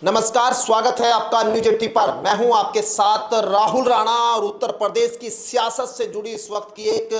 नमस्कार, स्वागत है आपका न्यूज 80 पर। मैं हूं आपके साथ राहुल राणा और उत्तर प्रदेश की सियासत से जुड़ी इस वक्त की एक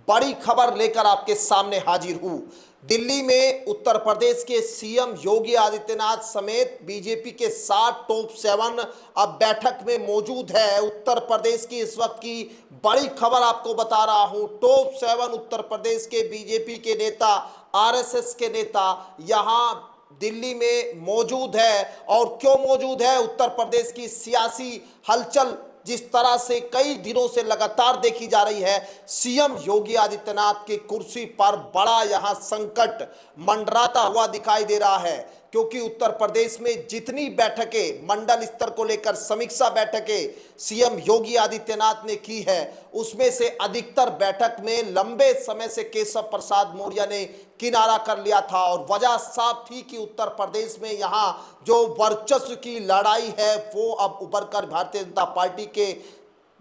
बड़ी खबर लेकर आपके सामने हाजिर हूं। दिल्ली में उत्तर प्रदेश के सीएम योगी आदित्यनाथ समेत बीजेपी के 7 टॉप 7 अब बैठक में मौजूद है। उत्तर प्रदेश की इस वक्त की बड़ी खबर आपको बता रहा हूं। टॉप 7 उत्तर प्रदेश के बीजेपी के नेता, आरएसएस के नेता यहां दिल्ली में मौजूद है। और क्यों मौजूद है? उत्तर प्रदेश की सियासी हलचल जिस तरह से कई दिनों से लगातार देखी जा रही है, सीएम योगी आदित्यनाथ की कुर्सी पर बड़ा यहां संकट मंडराता हुआ दिखाई दे रहा है। क्योंकि उत्तर प्रदेश में जितनी बैठकें मंडल स्तर को लेकर समीक्षा बैठकें सीएम योगी आदित्यनाथ ने की है, उसमें से अधिकतर बैठक में लंबे समय से केशव प्रसाद मौर्य ने किनारा कर लिया था। और वजह साफ थी कि उत्तर प्रदेश में यहां जो वर्चस्व की लड़ाई है वो अब उभरकर भारतीय जनता पार्टी के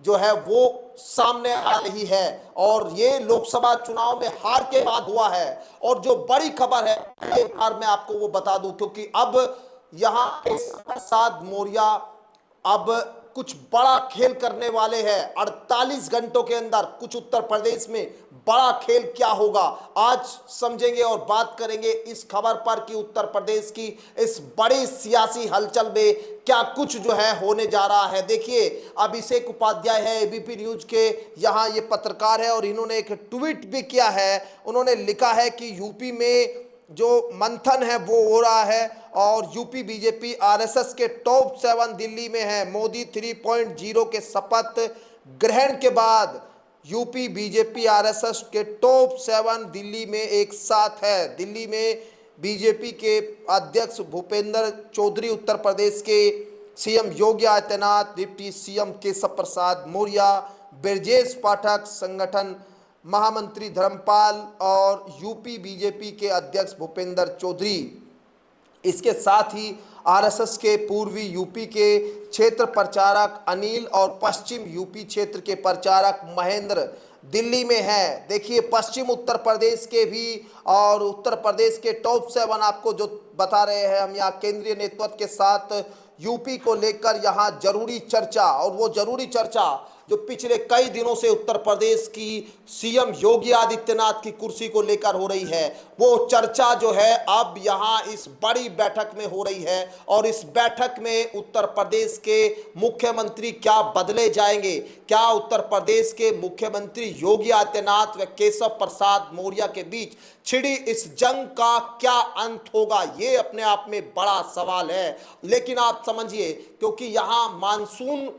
जो है वो सामने आ रही है। और ये लोकसभा चुनाव में हार के बाद हुआ है। और जो बड़ी खबर है एक बार मैं आपको वो बता दूं, क्योंकि अब यहां प्रसाद मौर्य अब कुछ बड़ा खेल करने वाले हैं। 48 घंटों के अंदर कुछ उत्तर प्रदेश में बड़ा खेल क्या होगा, आज समझेंगे और बात करेंगे इस खबर पर कि उत्तर प्रदेश की इस बड़ी सियासी हलचल में क्या कुछ जो है होने जा रहा है। देखिए, अभिषेक उपाध्याय है, एबीपी न्यूज के यहाँ ये पत्रकार है और इन्होंने एक ट्वीट भी किया है। उन्होंने लिखा है कि यूपी में जो मंथन है वो हो रहा है और यूपी बीजेपी आरएसएस के टॉप 7 दिल्ली में है। मोदी 3.0 के शपथ ग्रहण के बाद यूपी बीजेपी आरएसएस के टॉप 7 दिल्ली में एक साथ है। दिल्ली में बीजेपी के अध्यक्ष भूपेंद्र चौधरी, उत्तर प्रदेश के CM Yogi Adityanath, deputy CM Keshav Prasad Maurya, Brajesh Pathak, संगठन महामंत्री धर्मपाल और यूपी बीजेपी के अध्यक्ष भूपेंद्र चौधरी। इसके साथ ही आरएसएस के पूर्वी यूपी के क्षेत्र प्रचारक अनिल और पश्चिम यूपी क्षेत्र के प्रचारक महेंद्र दिल्ली में है। देखिए, पश्चिम उत्तर प्रदेश के भी और उत्तर प्रदेश के टॉप 7 आपको जो बता रहे हैं हम यहाँ केंद्रीय नेतृत्व के साथ यूपी को लेकर यहाँ जरूरी चर्चा, और वो जरूरी चर्चा जो पिछले कई दिनों से उत्तर प्रदेश की सीएम योगी आदित्यनाथ की कुर्सी को लेकर हो रही है, वो चर्चा जो है अब यहाँ इस बड़ी बैठक में हो रही है। और इस बैठक में उत्तर प्रदेश के मुख्यमंत्री क्या बदले जाएंगे, क्या उत्तर प्रदेश के मुख्यमंत्री योगी आदित्यनाथ व केशव प्रसाद मौर्य के बीच छिड़ी इस जंग का क्या अंत होगा, ये अपने आप में बड़ा सवाल है। लेकिन आप समझिए, क्योंकि यहाँ मानसून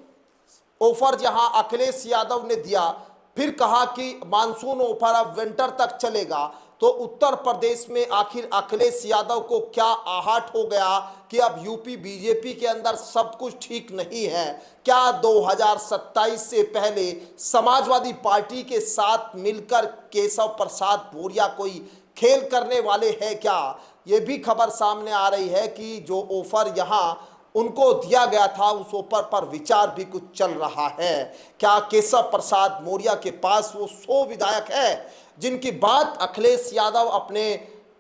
ऑफर जहां अखिलेश यादव ने दिया, फिर कहा कि मानसून ऑफर अब विंटर तक चलेगा, तो उत्तर प्रदेश में आखिर अखिलेश यादव को क्या आहट हो गया कि अब यूपी बीजेपी के अंदर सब कुछ ठीक नहीं है? क्या 2027 से पहले समाजवादी पार्टी के साथ मिलकर केशव प्रसाद मौर्य कोई खेल करने वाले हैं क्या? ये भी खबर सामने आ रही है कि जो ऑफर यहाँ उनको दिया गया था उस ऊपर पर विचार भी कुछ चल रहा है। क्या केशव प्रसाद मौर्य के पास वो 100 विधायक है जिनकी बात अखिलेश यादव अपने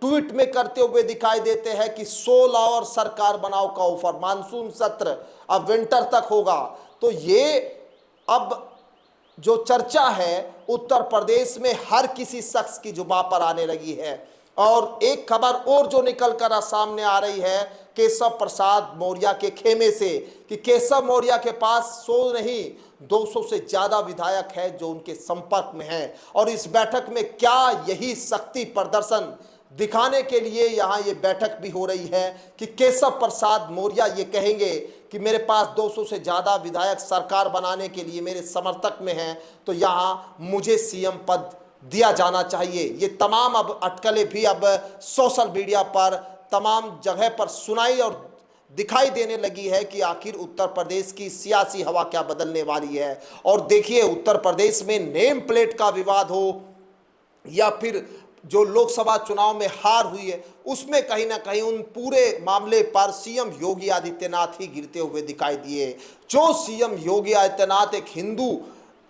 ट्वीट में करते हुए दिखाई देते हैं कि 100 लाओ और सरकार बनाओ का ऑफर, मानसून सत्र अब विंटर तक होगा। तो ये अब जो चर्चा है उत्तर प्रदेश में हर किसी शख्स की जुबान पर आने लगी है। और एक खबर और जो निकल कर सामने आ रही है केशव प्रसाद मौर्य के खेमे से, कि केशव मौर्य के पास 100 नहीं 200 से ज्यादा विधायक है जो उनके संपर्क में हैं। और इस बैठक में क्या यही शक्ति प्रदर्शन दिखाने के लिए यहाँ ये बैठक भी हो रही है कि केशव प्रसाद मौर्य ये कहेंगे कि मेरे पास 200 से ज़्यादा विधायक सरकार बनाने के लिए मेरे समर्थक में हैं, तो यहाँ मुझे सीएम पद दिया जाना चाहिए। ये तमाम अब अटकलें भी अब सोशल मीडिया पर तमाम जगह पर सुनाई और दिखाई देने लगी है कि आखिर उत्तर प्रदेश की सियासी हवा क्या बदलने वाली है। और देखिए, उत्तर प्रदेश में नेम प्लेट का विवाद हो या फिर जो लोकसभा चुनाव में हार हुई है, उसमें कहीं ना कहीं उन पूरे मामले पर सीएम योगी आदित्यनाथ ही गिरते हुए दिखाई दिए। जो सीएम योगी आदित्यनाथ एक हिंदू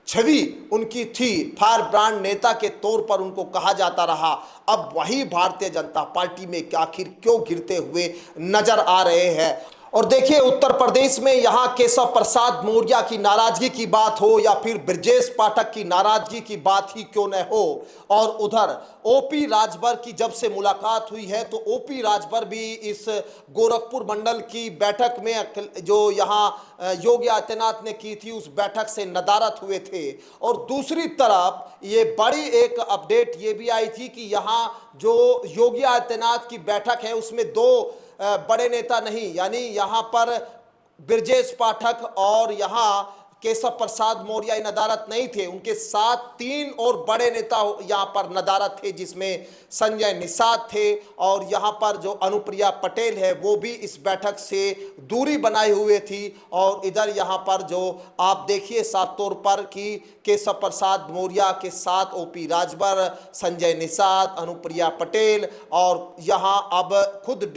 छवि उनकी थी, फायर ब्रांड नेता के तौर पर उनको कहा जाता रहा, अब वही भारतीय जनता पार्टी में आखिर क्यों गिरते हुए नजर आ रहे हैं। और देखिए, उत्तर प्रदेश में यहां केशव प्रसाद मौर्य की नाराजगी की बात हो या फिर ब्रजेश पाठक की नाराजगी की बात ही क्यों न हो, और उधर ओपी राजभर की जब से मुलाकात हुई है तो ओपी राजभर भी इस गोरखपुर मंडल की बैठक में जो यहां योगी आदित्यनाथ ने की थी उस बैठक से नदारद हुए थे। और दूसरी तरफ ये बड़ी एक अपडेट ये भी आई थी कि यहां जो योगी आदित्यनाथ की बैठक है उसमें दो बड़े नेता नहीं, यानी यहां पर ब्रजेश पाठक और यहां केशव प्रसाद मौर्य नदारद नहीं थे, उनके साथ तीन और बड़े नेता यहां पर नदारद थे, जिसमें संजय निषाद थे और यहां पर जो अनुप्रिया पटेल है वो भी इस बैठक से दूरी बनाए हुए थी। और इधर यहां पर जो आप देखिए साफ तौर पर कि केशव प्रसाद मौर्य के साथ ओपी राजभर, संजय निषाद, अनुप्रिया पटेल और यहां अब खुद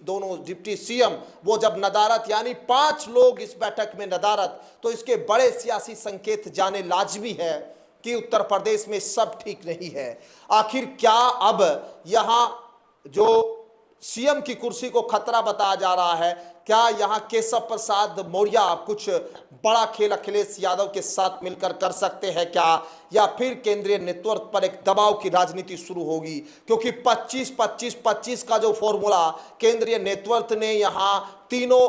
दोनों डिप्टी सीएम वो जब नदारद, यानी 5 लोग इस बैठक में नदारद, तो इसके बड़े सियासी संकेत जाने लाजमी है कि उत्तर प्रदेश में सब ठीक नहीं है। आखिर क्या अब यहां जो सीएम की कुर्सी को खतरा बताया जा रहा है, क्या यहां केशव प्रसाद मौर्य कुछ बड़ा खेल अखिलेश यादव के साथ मिलकर कर सकते हैं क्या, या फिर केंद्रीय नेतृत्व पर एक दबाव की राजनीति शुरू होगी? क्योंकि 25-25-25 का जो फॉर्मूला केंद्रीय नेतृत्व ने यहां तीनों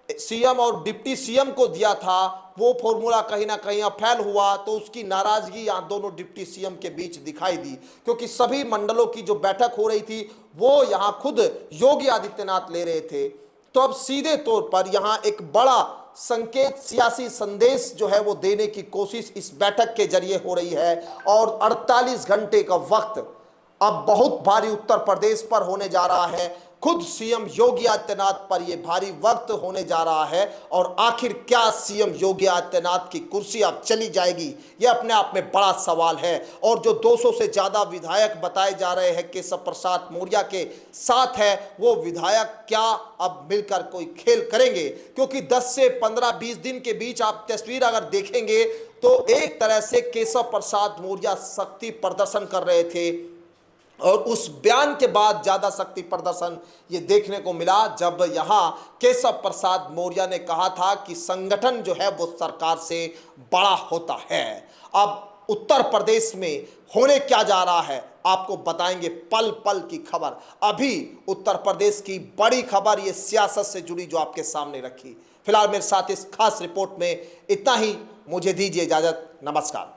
सीएम और डिप्टी सीएम को दिया था, वो फॉर्मूला कहीं ना कहीं फेल हुआ, तो उसकी नाराजगी यहां दोनों डिप्टी सीएम के बीच दिखाई दी। क्योंकि सभी मंडलों की जो बैठक हो रही थी वो यहां खुद योगी आदित्यनाथ ले रहे थे। तो अब सीधे तौर पर यहां एक बड़ा संकेत, सियासी संदेश जो है वो देने की कोशिश इस बैठक के जरिए हो रही है। और 48 घंटे का वक्त अब बहुत भारी उत्तर प्रदेश पर होने जा रहा है। खुद सीएम योगी आदित्यनाथ पर यह भारी वक्त होने जा रहा है। और आखिर क्या सीएम योगी आदित्यनाथ की कुर्सी अब चली जाएगी, यह अपने आप में बड़ा सवाल है। और जो 200 से ज्यादा विधायक बताए जा रहे हैं केशव प्रसाद मौर्य के साथ है, वो विधायक क्या अब मिलकर कोई खेल करेंगे? क्योंकि 10 से 15-20 दिन के बीच आप तस्वीर अगर देखेंगे तो एक तरह से केशव प्रसाद मौर्य शक्ति प्रदर्शन कर रहे थे, और उस बयान के बाद ज्यादा शक्ति प्रदर्शन ये देखने को मिला जब यहां केशव प्रसाद मौर्य ने कहा था कि संगठन जो है वो सरकार से बड़ा होता है। अब उत्तर प्रदेश में होने क्या जा रहा है आपको बताएंगे पल पल की खबर। अभी उत्तर प्रदेश की बड़ी खबर ये सियासत से जुड़ी जो आपके सामने रखी। फिलहाल मेरे साथ इस खास रिपोर्ट में इतना ही, मुझे दीजिए इजाजत, नमस्कार।